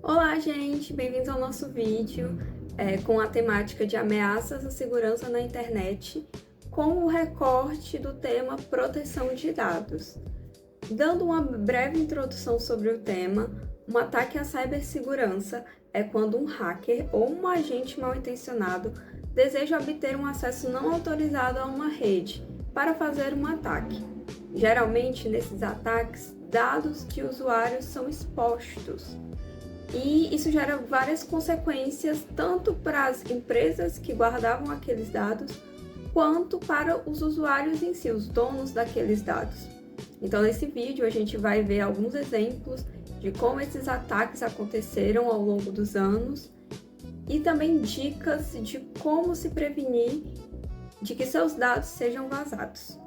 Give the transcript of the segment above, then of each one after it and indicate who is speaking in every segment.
Speaker 1: Olá, gente! Bem-vindos ao nosso vídeo com a temática de ameaças à segurança na internet, com o recorte do tema proteção de dados. Dando uma breve introdução sobre o tema, um ataque à cibersegurança é quando um hacker ou um agente mal-intencionado deseja obter um acesso não autorizado a uma rede para fazer um ataque. Geralmente, nesses ataques, dados de usuários são expostos. E isso gera várias consequências, tanto para as empresas que guardavam aqueles dados, quanto para os usuários em si, os donos daqueles dados. Então, nesse vídeo, a gente vai ver alguns exemplos de como esses ataques aconteceram ao longo dos anos e também dicas de como se prevenir de que seus dados sejam vazados.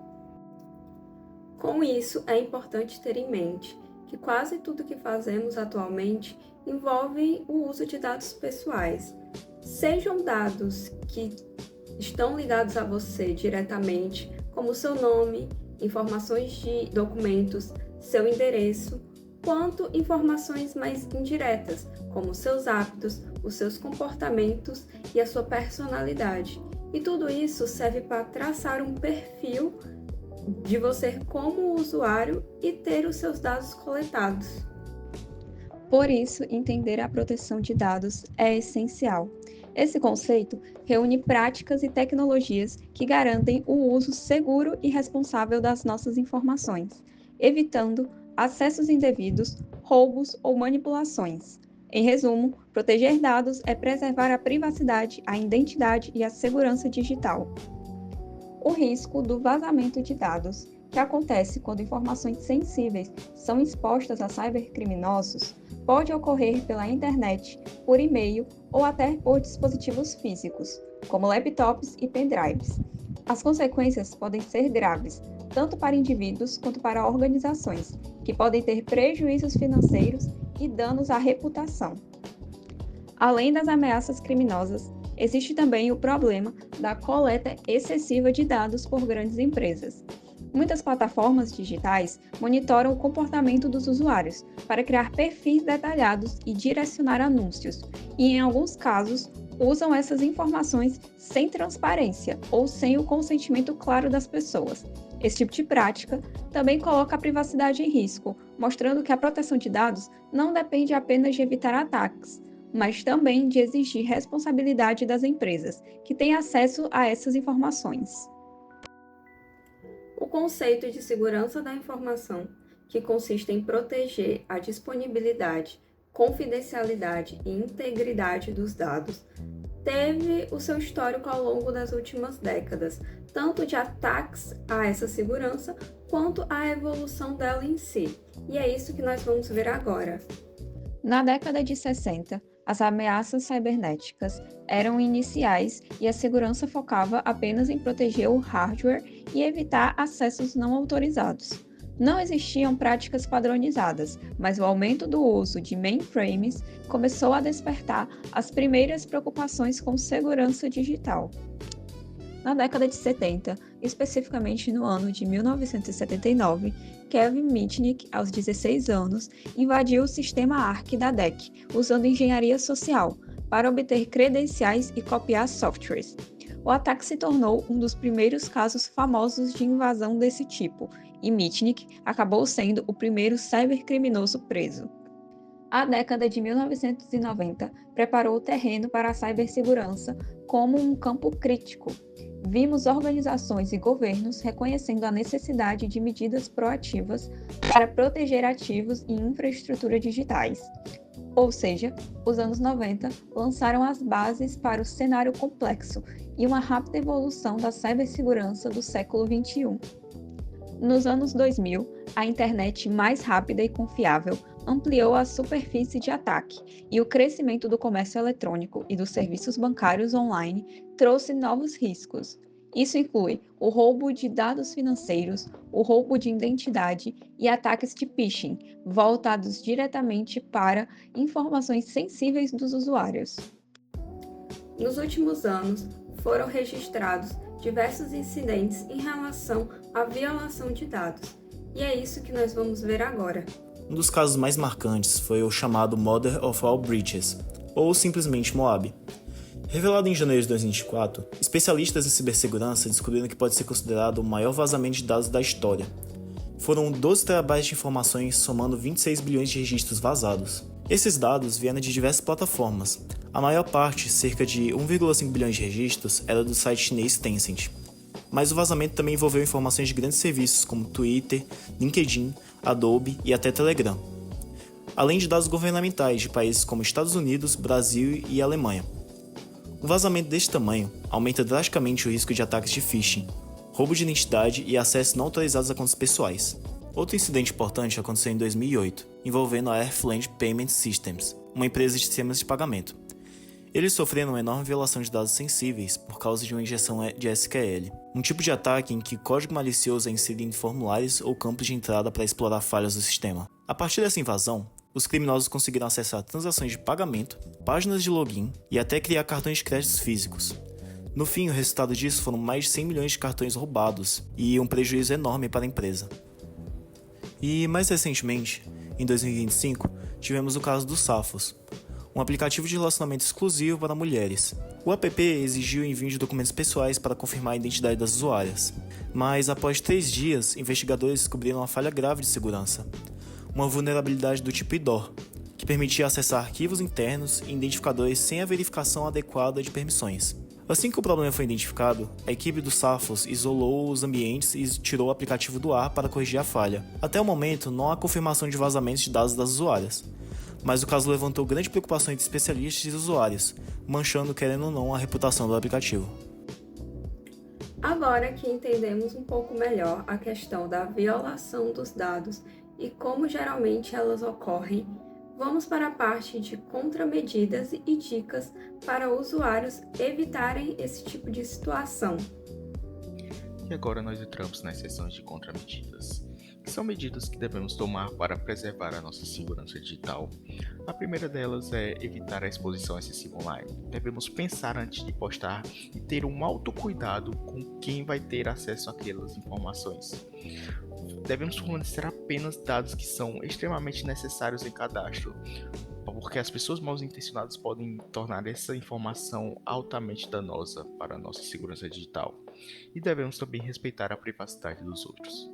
Speaker 1: Com isso, é importante ter em mente que quase tudo que fazemos atualmente envolve o uso de dados pessoais. Sejam dados que estão ligados a você diretamente, como seu nome, informações de documentos, seu endereço, quanto informações mais indiretas, como seus hábitos, os seus comportamentos e a sua personalidade. E tudo isso serve para traçar um perfil de você como usuário e ter os seus dados coletados.
Speaker 2: Por isso, entender a proteção de dados é essencial. Esse conceito reúne práticas e tecnologias que garantem o uso seguro e responsável das nossas informações, evitando acessos indevidos, roubos ou manipulações. Em resumo, proteger dados é preservar a privacidade, a identidade e a segurança digital. O risco do vazamento de dados, que acontece quando informações sensíveis são expostas a cybercriminosos, pode ocorrer pela internet, por e-mail ou até por dispositivos físicos, como laptops e pendrives. As consequências podem ser graves, tanto para indivíduos quanto para organizações, que podem ter prejuízos financeiros e danos à reputação. Além das ameaças criminosas, existe também o problema da coleta excessiva de dados por grandes empresas. Muitas plataformas digitais monitoram o comportamento dos usuários para criar perfis detalhados e direcionar anúncios, e em alguns casos usam essas informações sem transparência ou sem o consentimento claro das pessoas. Esse tipo de prática também coloca a privacidade em risco, mostrando que a proteção de dados não depende apenas de evitar ataques, mas também de exigir responsabilidade das empresas que têm acesso a essas informações.
Speaker 1: O conceito de segurança da informação, que consiste em proteger a disponibilidade, confidencialidade e integridade dos dados, teve o seu histórico ao longo das últimas décadas, tanto de ataques a essa segurança, quanto a evolução dela em si. E é isso que nós vamos ver agora.
Speaker 2: Na década de 60, as ameaças cibernéticas eram iniciais e a segurança focava apenas em proteger o hardware e evitar acessos não autorizados. Não existiam práticas padronizadas, mas o aumento do uso de mainframes começou a despertar as primeiras preocupações com segurança digital. Na década de 70, especificamente no ano de 1979, Kevin Mitnick, aos 16 anos, invadiu o sistema ARC da DEC, usando engenharia social, para obter credenciais e copiar softwares. O ataque se tornou um dos primeiros casos famosos de invasão desse tipo, e Mitnick acabou sendo o primeiro cybercriminoso preso. A década de 1990 preparou o terreno para a cibersegurança como um campo crítico. Vimos organizações e governos reconhecendo a necessidade de medidas proativas para proteger ativos e infraestrutura digitais. Ou seja, os anos 90 lançaram as bases para o cenário complexo e uma rápida evolução da cibersegurança do século XXI. Nos anos 2000, a internet mais rápida e confiável ampliou a superfície de ataque, e o crescimento do comércio eletrônico e dos serviços bancários online trouxe novos riscos. Isso inclui o roubo de dados financeiros, o roubo de identidade e ataques de phishing, voltados diretamente para informações sensíveis dos usuários.
Speaker 1: Nos últimos anos, foram registrados diversos incidentes em relação à violação de dados, e é isso que nós vamos ver agora.
Speaker 3: Um dos casos mais marcantes foi o chamado Mother of All Breaches, ou simplesmente Moab. Revelado em janeiro de 2024, especialistas em cibersegurança descobriram que pode ser considerado o maior vazamento de dados da história. Foram 12 terabytes de informações, somando 26 bilhões de registros vazados. Esses dados vieram de diversas plataformas. A maior parte, cerca de 1,5 bilhões de registros, era do site chinês Tencent. Mas o vazamento também envolveu informações de grandes serviços como Twitter, LinkedIn, Adobe e até Telegram. Além de dados governamentais de países como Estados Unidos, Brasil e Alemanha. Um vazamento deste tamanho aumenta drasticamente o risco de ataques de phishing, roubo de identidade e acesso não autorizados a contas pessoais. Outro incidente importante aconteceu em 2008, envolvendo a Earthland Payment Systems, uma empresa de sistemas de pagamento. Eles sofreram uma enorme violação de dados sensíveis por causa de uma injeção de SQL, um tipo de ataque em que código malicioso é inserido em formulários ou campos de entrada para explorar falhas do sistema. A partir dessa invasão, os criminosos conseguiram acessar transações de pagamento, páginas de login e até criar cartões de créditos físicos. No fim, o resultado disso foram mais de 100 milhões de cartões roubados e um prejuízo enorme para a empresa. E mais recentemente, em 2025, tivemos o caso do Safos, um aplicativo de relacionamento exclusivo para mulheres. O app exigiu o envio de documentos pessoais para confirmar a identidade das usuárias, mas após 3 dias, investigadores descobriram uma falha grave de segurança, uma vulnerabilidade do tipo IDOR, que permitia acessar arquivos internos e identificadores sem a verificação adequada de permissões. Assim que o problema foi identificado, a equipe do Safos isolou os ambientes e tirou o aplicativo do ar para corrigir a falha. Até o momento, não há confirmação de vazamentos de dados das usuárias, mas o caso levantou grande preocupação entre especialistas e usuários, manchando, querendo ou não, a reputação do aplicativo.
Speaker 1: Agora que entendemos um pouco melhor a questão da violação dos dados e como geralmente elas ocorrem, vamos para a parte de contramedidas e dicas para usuários evitarem esse tipo de situação.
Speaker 4: E agora nós entramos nas seções de contramedidas, que são medidas que devemos tomar para preservar a nossa segurança digital. A primeira delas é evitar a exposição excessiva online. Devemos pensar antes de postar e ter um autocuidado com quem vai ter acesso àquelas informações. Devemos fornecer apenas dados que são extremamente necessários em cadastro, porque as pessoas mal intencionadas podem tornar essa informação altamente danosa para a nossa segurança digital. E devemos também respeitar a privacidade dos outros.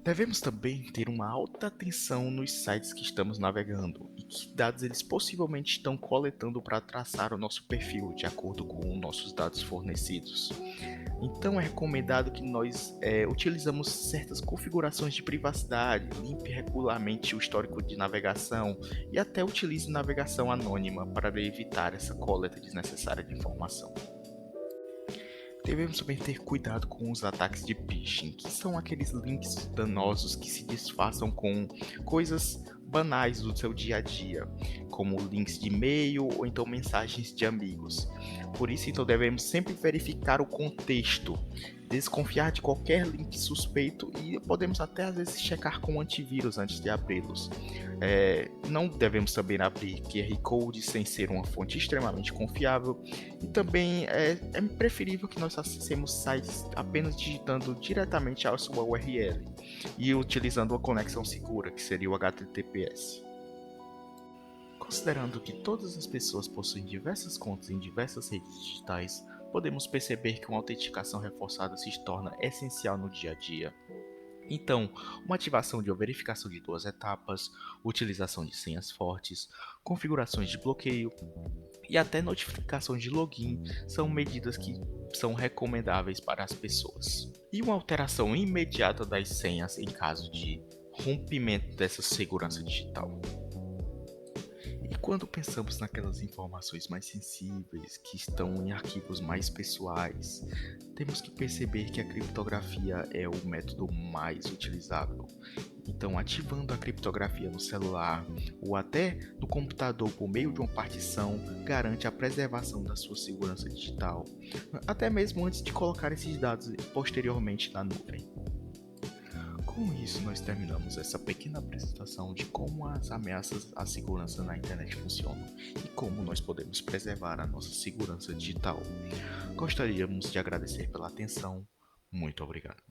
Speaker 4: Devemos também ter uma alta atenção nos sites que estamos navegando e que dados eles possivelmente estão coletando para traçar o nosso perfil de acordo com nossos dados fornecidos. Então é recomendado que nós utilizamos certas configurações de privacidade, limpe regularmente o histórico de navegação e até utilize navegação anônima para evitar essa coleta desnecessária de informação. Devemos também ter cuidado com os ataques de phishing, que são aqueles links danosos que se disfarçam com coisas banais do seu dia a dia, como links de e-mail ou então mensagens de amigos. Por isso, então, devemos sempre verificar o contexto, desconfiar de qualquer link suspeito e podemos até às vezes checar com o antivírus antes de abri-los. Não devemos também abrir QR Code sem ser uma fonte extremamente confiável e também é preferível que nós acessemos sites apenas digitando diretamente a sua URL e utilizando uma conexão segura, que seria o HTTPS. Considerando que todas as pessoas possuem diversas contas em diversas redes digitais, podemos perceber que uma autenticação reforçada se torna essencial no dia a dia. Então, uma ativação de uma verificação de 2 etapas, utilização de senhas fortes, configurações de bloqueio e até notificações de login são medidas que são recomendáveis para as pessoas. E uma alteração imediata das senhas em caso de rompimento dessa segurança digital. E quando pensamos naquelas informações mais sensíveis, que estão em arquivos mais pessoais, temos que perceber que a criptografia é o método mais utilizável. Então, ativando a criptografia no celular ou até no computador por meio de uma partição garante a preservação da sua segurança digital, até mesmo antes de colocar esses dados posteriormente na nuvem. Com isso, nós terminamos essa pequena apresentação de como as ameaças à segurança na internet funcionam e como nós podemos preservar a nossa segurança digital. Gostaríamos de agradecer pela atenção. Muito obrigado.